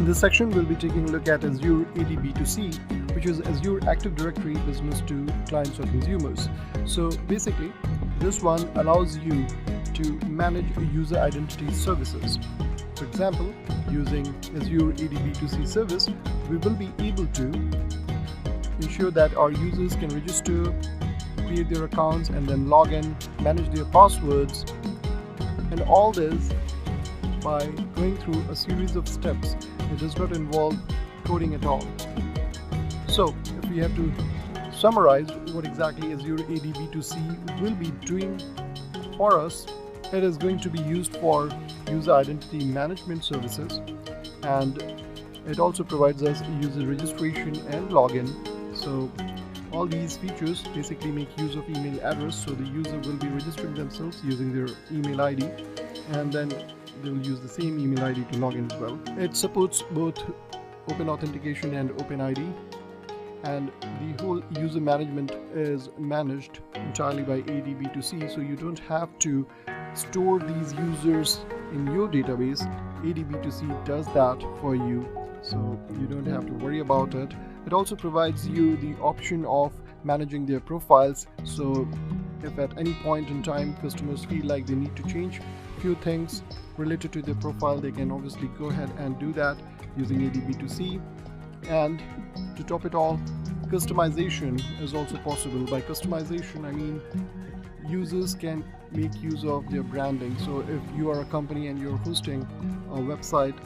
this section, we'll be taking a look at Azure AD B2C, which is Azure Active Directory business to clients or consumers. So basically, this one allows you to manage user identity services. For example, using Azure AD B2C service, we will be able to ensure that our users can register, create their accounts, and then log in, manage their passwords, and all this by going through a series of steps. It does not involve coding at all. So if we have to summarize what exactly Azure AD B2C will be doing for us, it is going to be used for user identity management services, and it also provides us user registration and login. So all these features basically make use of email address, so the user will be registering themselves using their email ID, and then they will use the same email ID to log in as well. It supports both open authentication and open ID, and the whole user management is managed entirely by AD B2C, so you don't have to store these users in your database. AD B2C does that for you, so you don't have to worry about it. It also provides you the option of managing their profiles, so if at any point in time customers feel like they need to change a few things related to their profile, they can obviously go ahead and do that using AD B2C. And to top it all, customization is also possible. By customization, I mean users can make use of their branding. So if you are a company and you're hosting a website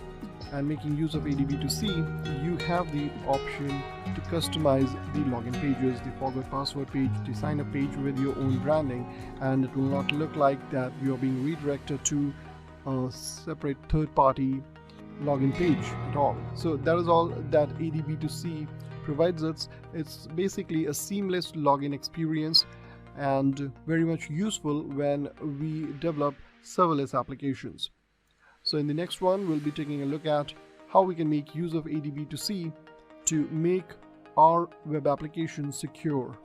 and making use of AD B2C, you have the option to customize the login pages, the forgot password page, the sign up page with your own branding, and it will not look like that you are being redirected to a separate third-party login page at all. So that is all that AD B2C provides us. It's basically a seamless login experience and very much useful when we develop serverless applications. So in the next one, we'll be taking a look at how we can make use of AD B2C to make our web applications secure.